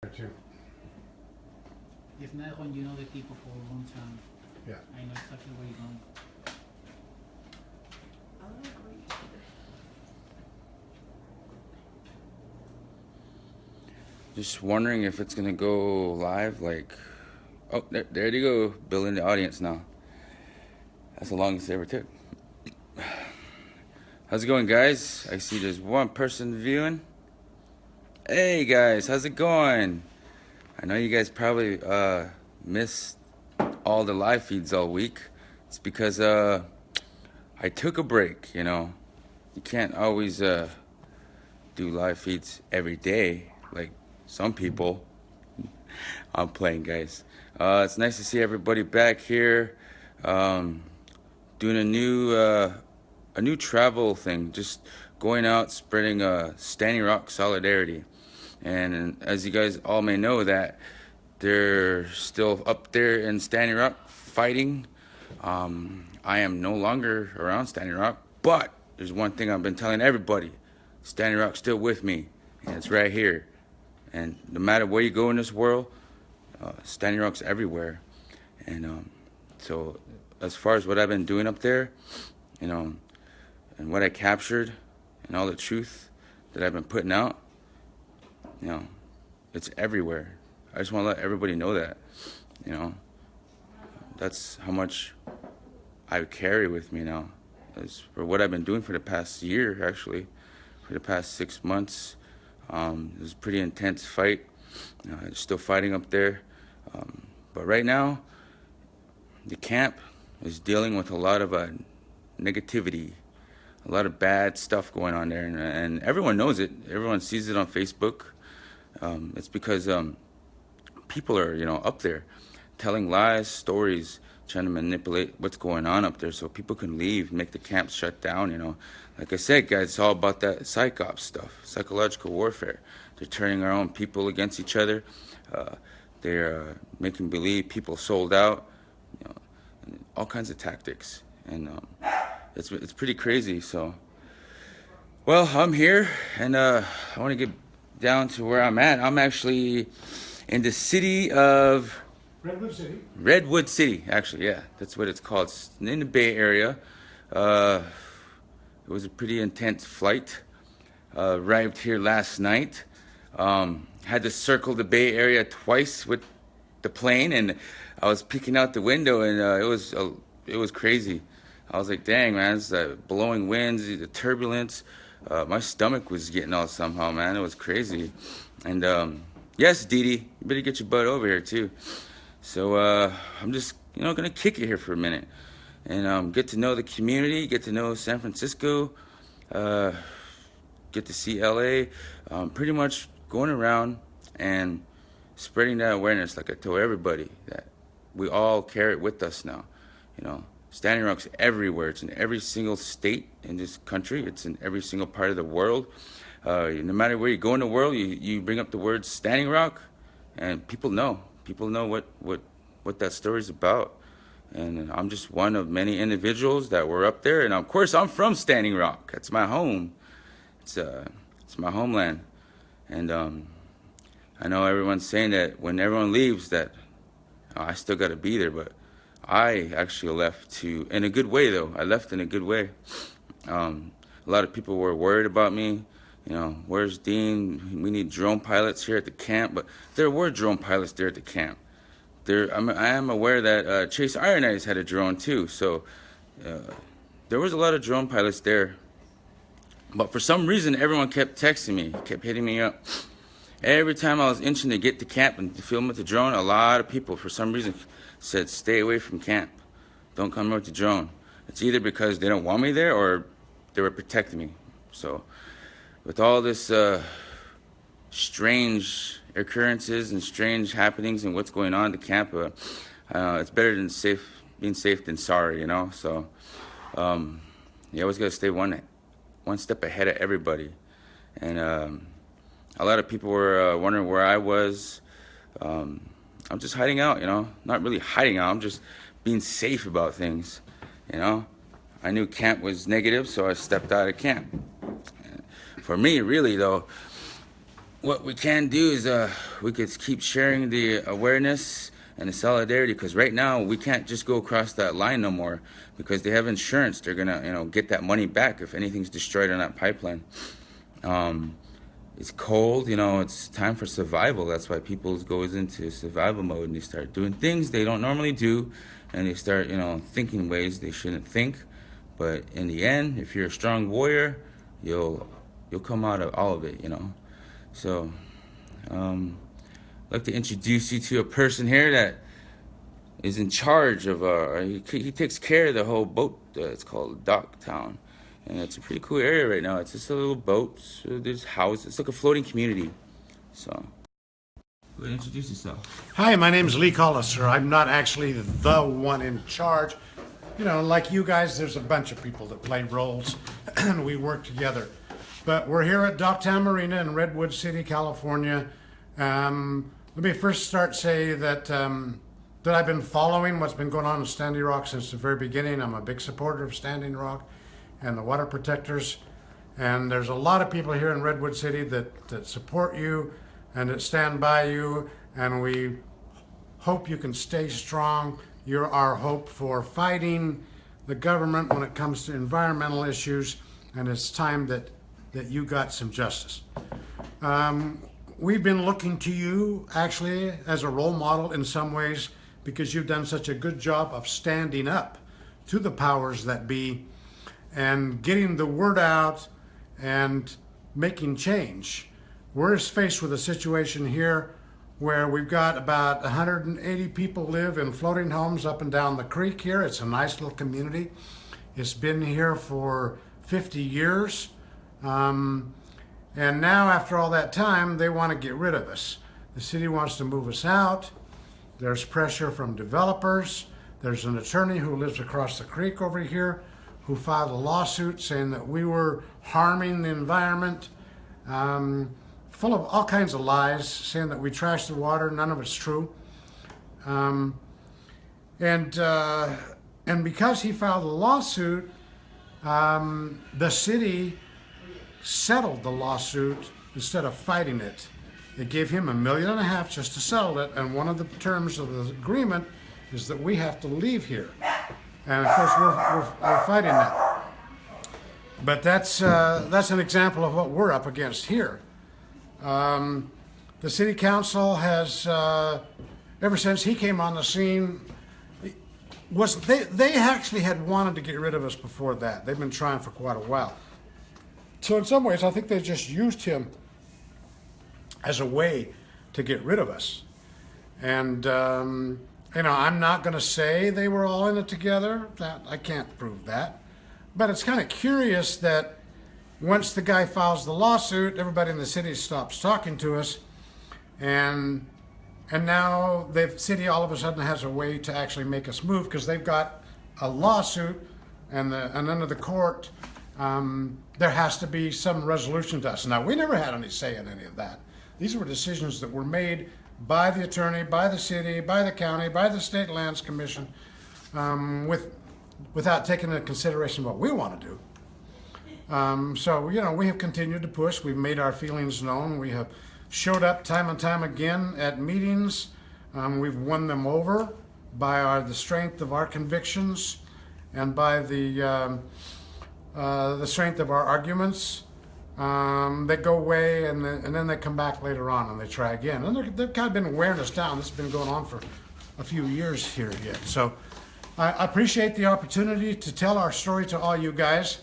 Too. It's not when you know the people for a long time. Yeah. I know exactly where you're going. Just wondering if it's gonna go live. Like, oh, there you go, building the audience now. That's the longest it ever took. How's it going, guys? I see there's one person viewing. Hey guys, how's it going? I know you guys probably missed all the live feeds all week. It's because I took a break. You know, you can't always do live feeds every day like some people. I'm playing, guys. It's nice to see everybody back here. Doing a new travel thing, just going out, spreading Standing Rock solidarity. And as you guys all may know, that they're still up there in Standing Rock fighting. I am no longer around Standing Rock, but there's one thing I've been telling everybody: Standing Rock's still with me, and it's right here. And no matter where you go in this world, Standing Rock's everywhere. And so, as far as what I've been doing up there, you know, and what I captured, and all the truth that I've been putting out, you know, it's everywhere. I just want to let everybody know that, you know, that's how much I carry with me now. As for what I've been doing for the past year, actually, for the past 6 months. It was a pretty intense fight. Still fighting up there. But right now, the camp is dealing with a lot of negativity, a lot of bad stuff going on there. And everyone knows it. Everyone sees it on Facebook. It's because people are, you know, up there telling lies, stories, trying to manipulate what's going on up there so people can leave, make the camp shut down, you know. Like I said, guys, it's all about that psyop stuff, psychological warfare. They're turning our own people against each other. They're making believe people sold out, you know, and all kinds of tactics. And it's pretty crazy. So, well, I'm here, and I want to get down to where I'm at. I'm actually in the city of Redwood City. Redwood City, actually, yeah, that's what it's called. It's in the Bay Area. It was a pretty intense flight. Arrived here last night. Had to circle the Bay Area twice with the plane, and I was peeking out the window, and it was crazy. I was like, dang, man, it's blowing winds, the turbulence. My stomach was getting all somehow, man. It was crazy. And yes, Dee Dee, you better get your butt over here too. So I'm just, you know, gonna kick it here for a minute, and get to know the community, get to know San Francisco, get to see LA. Pretty much going around and spreading that awareness, like I told everybody, that we all carry it with us now. You know, Standing Rock's everywhere. It's in every single state in this country. It's in every single part of the world. No matter where you go in the world, you bring up the word Standing Rock, and people know. People know what that story's about. And I'm just one of many individuals that were up there. And of course, I'm from Standing Rock. That's my home. It's my homeland. And I know everyone's saying that when everyone leaves, that I still got to be there. But I actually left in a good way, though. I left in a good way. A lot of people were worried about me. You know, where's Dean? We need drone pilots here at the camp. But there were drone pilots there at the camp. I am aware that Chase Iron Eyes had a drone too. So there was a lot of drone pilots there. But for some reason, everyone kept texting me, kept hitting me up. Every time I was inching to get to camp and to film with the drone, a lot of people, for some reason, said, stay away from camp. Don't come with the drone. It's either because they don't want me there or they were protecting me. So with all this strange occurrences and strange happenings and what's going on at the camp, it's better than being safe than sorry, you know? So you always got to stay one step ahead of everybody. And a lot of people were wondering where I was. I'm just hiding out, you know? Not really hiding out, I'm just being safe about things, you know? I knew camp was negative, so I stepped out of camp. For me, really, though, what we can do is we could keep sharing the awareness and the solidarity, because right now we can't just go across that line no more, because they have insurance. They're gonna get that money back if anything's destroyed on that pipeline. It's cold, it's time for survival. That's why people goes into survival mode and they start doing things they don't normally do, and they start thinking ways they shouldn't think. But in the end, if you're a strong warrior, you'll come out of all of it. So I'd like to introduce you to a person here that is in charge of he takes care of the whole boat. It's called DockTown, and it's a pretty cool area right now. It's just a little boat. So there's houses. It's like a floating community. So go ahead and introduce yourself. Hi, my name's Lee Collister. I'm not actually the one in charge. Like you guys, there's a bunch of people that play roles and we work together. But we're here at DockTown Marina in Redwood City, California. Let me first say that I've been following what's been going on in Standing Rock since the very beginning. I'm a big supporter of Standing Rock and the water protectors. And there's a lot of people here in Redwood City that support you and that stand by you. And we hope you can stay strong. You're our hope for fighting the government when it comes to environmental issues. And it's time that you got some justice. We've been looking to you actually as a role model in some ways, because you've done such a good job of standing up to the powers that be and getting the word out and making change. We're faced with a situation here where we've got about 180 people live in floating homes up and down the creek here. It's a nice little community. It's been here for 50 years. And now after all that time, they want to get rid of us. The city wants to move us out. There's pressure from developers. There's an attorney who lives across the creek over here who filed a lawsuit saying that we were harming the environment, full of all kinds of lies, saying that we trash the water. None of it's true. And because he filed a lawsuit, the city settled the lawsuit instead of fighting it. They gave him $1.5 million just to settle it, and one of the terms of the agreement is that we have to leave here. And of course, we're fighting that. But that's an example of what we're up against here. The city council has, ever since he came on the scene, they actually had wanted to get rid of us before that. They've been trying for quite a while. So in some ways, I think they just used him as a way to get rid of us. And I'm not going to say they were all in it together. That I can't prove that. But it's kind of curious that once the guy files the lawsuit, everybody in the city stops talking to us, and now the city all of a sudden has a way to actually make us move, because they've got a lawsuit, and under the court, there has to be some resolution to us. Now, we never had any say in any of that. These were decisions that were made by the attorney, by the city, by the county, by the State Lands Commission, without taking into consideration what we want to do. So we have continued to push. We've made our feelings known. We have showed up time and time again at meetings. We've won them over by the strength of our convictions and by the strength of our arguments. They go away and then they come back later on and they try again. And they've kind of been wearing us down. This has been going on for a few years here yet. So I appreciate the opportunity to tell our story to all you guys.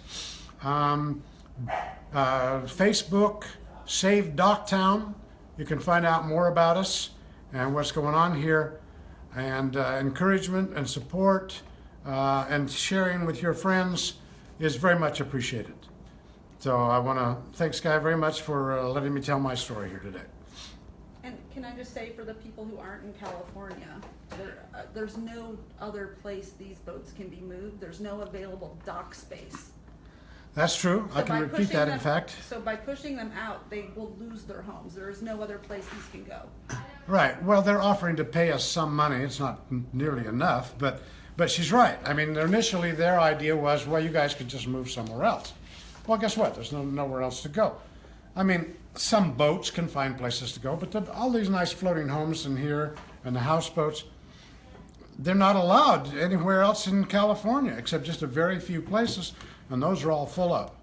Facebook, Save DockTown. You can find out more about us and what's going on here. And encouragement and support and sharing with your friends is very much appreciated. So I want to thank Sky very much for letting me tell my story here today. And can I just say, for the people who aren't in California, there's no other place these boats can be moved. There's no available dock space. That's true. So I can repeat that, in fact. So by pushing them out, they will lose their homes. There is no other place these can go. Right. Well, they're offering to pay us some money. It's not nearly enough, but she's right. I mean, initially their idea was, well, you guys could just move somewhere else. Well, guess what? There's nowhere else to go. I mean, some boats can find places to go, but all these nice floating homes in here and the houseboats, they're not allowed anywhere else in California except just a very few places, and those are all full up.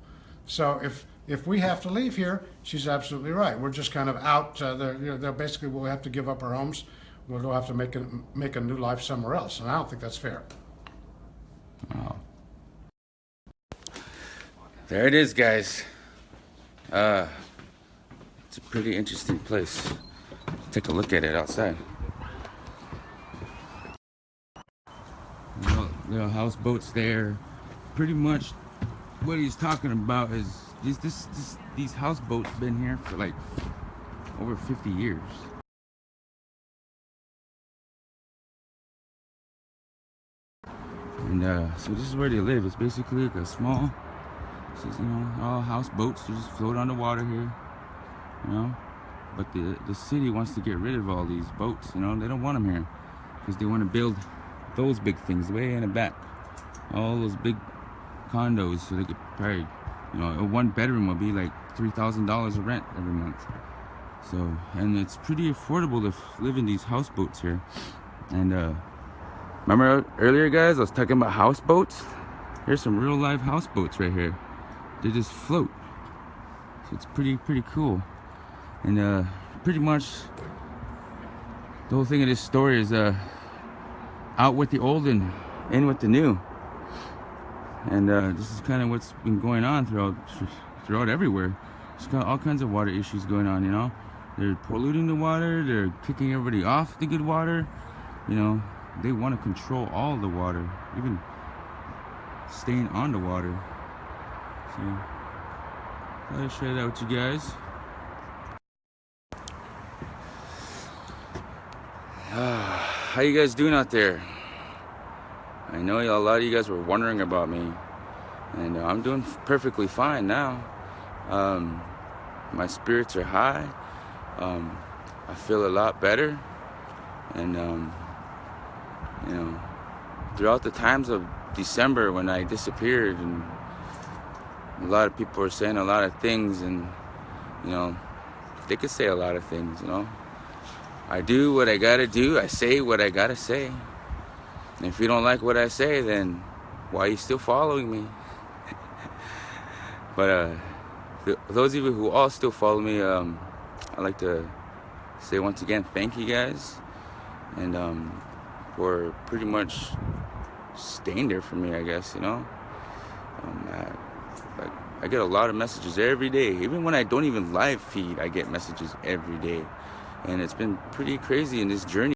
So if we have to leave here, she's absolutely right. We're just kind of out. They're basically, we'll have to give up our homes. We'll have to make a new life somewhere else, and I don't think that's fair. Wow. There it is, guys. It's a pretty interesting place. Take a look at it outside. Little houseboats there. Pretty much what he's talking about is these houseboats been here for like over 50 years. And so this is where they live. It's basically like a small, all houseboats. They just float on the water here, But the city wants to get rid of all these boats, They don't want them here because they want to build those big things way in the back, all those big condos, so they could probably, a one bedroom would be like $3,000 of rent every month. So, and it's pretty affordable to live in these houseboats here. And remember earlier, guys, I was talking about houseboats. Here's some real live houseboats right here. They just float. So it's pretty cool. And pretty much the whole thing of this story is out with the old and in with the new. And this is kind of what's been going on throughout everywhere. There's got all kinds of water issues going on, They're polluting the water, they're kicking everybody off the good water, They want to control all the water, even staying on the water. So, I'll share that with you guys. How you guys doing out there? I know a lot of you guys were wondering about me, and I'm doing perfectly fine now. My spirits are high. I feel a lot better, and throughout the times of December when I disappeared, and a lot of people were saying a lot of things, and they could say a lot of things, I do what I gotta do, I say what I gotta say. And if you don't like what I say, then why are you still following me? But those of you who all still follow me, I'd like to say once again, thank you guys, and for pretty much staying there for me, I guess, I get a lot of messages every day. Even when I don't even live feed, I get messages every day. And it's been pretty crazy in this journey.